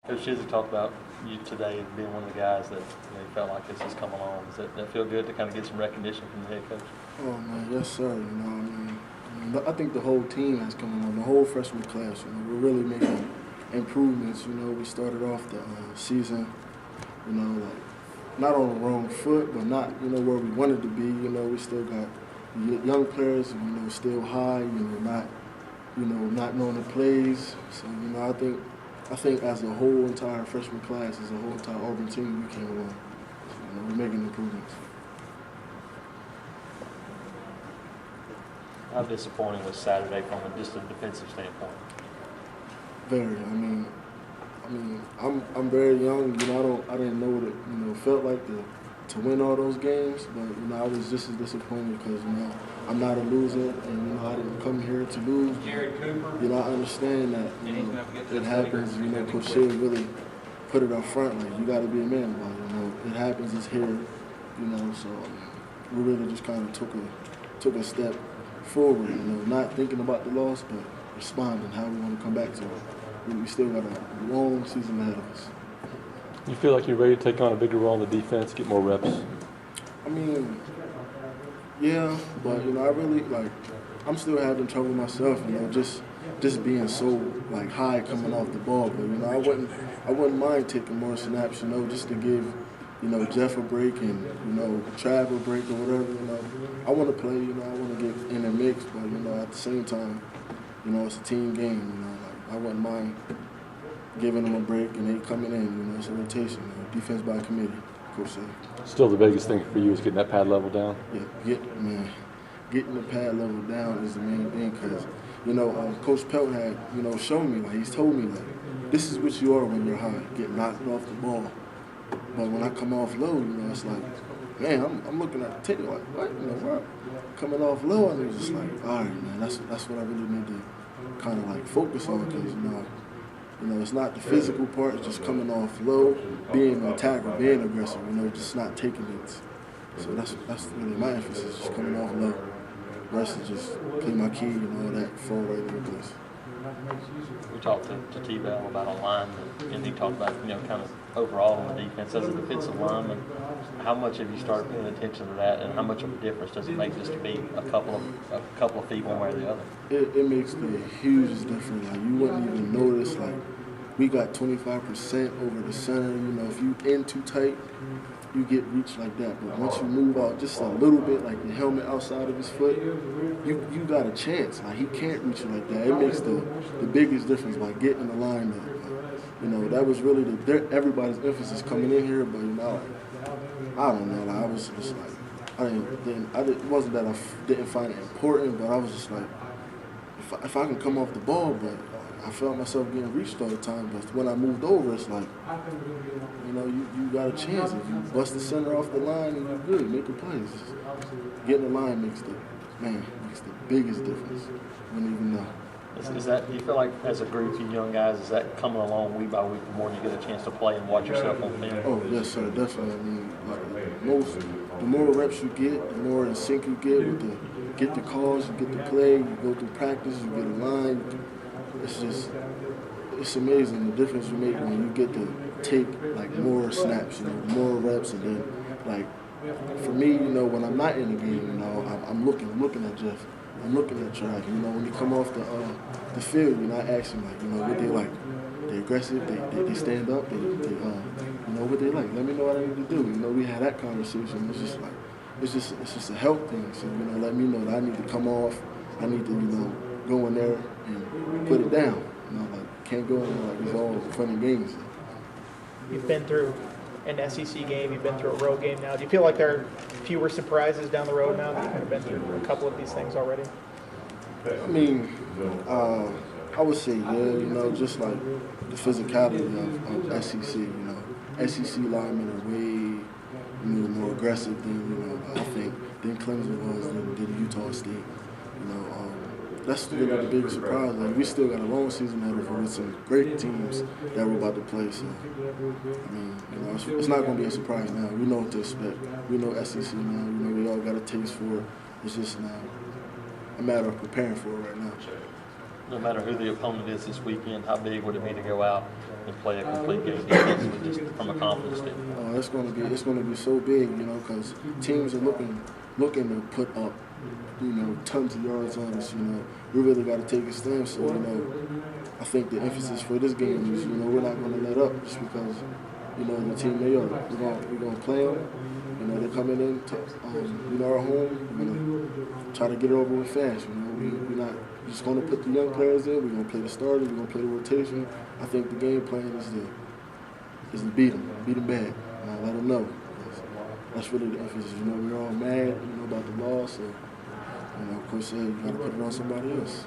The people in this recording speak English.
Coach Shizzy talked about you today as being one of the guys that you felt like this has come along. Does that feel good to kind of get some recognition from the head coach? Oh man, yes sir. I think the whole team has come along, the whole freshman class. We're really making improvements. We started off the season, like not on the wrong foot, but not where we wanted to be. We still got young players, still high. Not knowing the plays. So I think as a whole entire freshman class, as a whole entire Auburn team, we came along. So, we're making improvements. How disappointing was Saturday from just a defensive standpoint? Very. I'm very young. I didn't know what it felt like to win all those games, but I was just as disappointed because I'm not a loser, and I didn't come here to lose. I understand that it happens. Coach Shea really put it up front, like you got to be a man about it. It happens. It's here. So we really just kind of took a step forward. Not thinking about the loss, but responding how we want to come back to it. We still got a long season ahead of us. You feel like you're ready to take on a bigger role in the defense, get more reps? Yeah, but I really I'm still having trouble myself. Just being so high coming off the ball. But I wouldn't mind taking more snaps. Just to give Jeff a break and Trav a break or whatever. I want to play. I want to get in the mix, but at the same time, it's a team game. I wouldn't mind giving them a break and they coming in. It's a rotation. Defense by committee, Coach said. Still, the biggest thing for you is getting that pad level down. Yeah, getting the pad level down is the main thing because Coach Pelt had shown me he's told me this is what you are when you're high, get knocked off the ball. But when I come off low, it's like, man, I'm looking at the tape like, what? What? Coming off low, and it's just like, all right, man, that's what I really need to kind of focus on because it's not the physical part, it's just coming off low, being an attacker, being aggressive, just not taking it. So that's really my emphasis, just coming off low versus just play my key and all that, fall right into place. We talked to T-Bell about alignment, and he talked about, kind of overall on the defense as a defensive lineman. How much have you started paying attention to that, and how much of a difference does it make just to be a couple of feet one way or the other? It makes the hugest difference. You wouldn't even notice. We got 25% over the center. If you in too tight, you get reached like that. But once you move out just a little bit, like the helmet outside of his foot, you got a chance. He can't reach you like that. It makes the biggest difference by getting in the line up. That was really everybody's emphasis coming in here. But I don't know. I was just it wasn't that I didn't find it important, but I was just like, if I can come off the ball, but I felt myself getting reached all the time. But when I moved over, it's like, you got a chance. If you bust the center off the line, and you're good, making plays. Getting the line makes the biggest difference. You wouldn't even know. Is that, do you feel like as a group of young guys, is that coming along week by week the more you get a chance to play and watch yourself on film? Oh, yes, sir, definitely. The more reps you get, the more in sync you get the calls, you get the play, you go through practice, you get a line. It's amazing the difference you make when you get to take more snaps, more reps, and then for me, when I'm not in the game, I'm looking at Jeff. I'm looking at Trav. When you come off the field, I ask him what they like. They aggressive. They stand up. They what they like. Let me know what I need to do. We had that conversation. It's just a health thing. So let me know that I need to come off. I need to go in there and put it down. Can't go in there like it's all fun and games. You've been through an SEC game, you've been through a road game now. Do you feel like there are fewer surprises down the road now that you've kind of been through a couple of these things already? I would say, yeah, just like the physicality of SEC, SEC linemen are way more aggressive than, I think, than Clemson was, than Utah State. That's really the biggest surprise. We still got a long season ahead of us with some great teams that we're about to play. So, it's not going to be a surprise now. We know what to expect. We know SEC now. We all got a taste for it. It's just now a matter of preparing for it right now. no matter who the opponent is this weekend, how big would it be to go out and play a complete game defensively, just from a confidence standpoint? It's gonna be so big, you know, because teams are looking to put up, you know, tons of yards on us. You know, we really got to take a stand. So, you know, I think the emphasis for this game is, you know, we're not gonna let up just because, you know, the team they are. We're gonna play them. You know, they're coming in to, you know, our home. We're gonna try to get it over with fast. You know, we're not just gonna put the young players in. We're gonna play the starters. We're gonna play the rotation. I think the game plan is to beat them bad. Let them know. That's really the emphasis. You know, we're all mad, you know, about the loss. So, you know, of course, you got to put it on somebody else.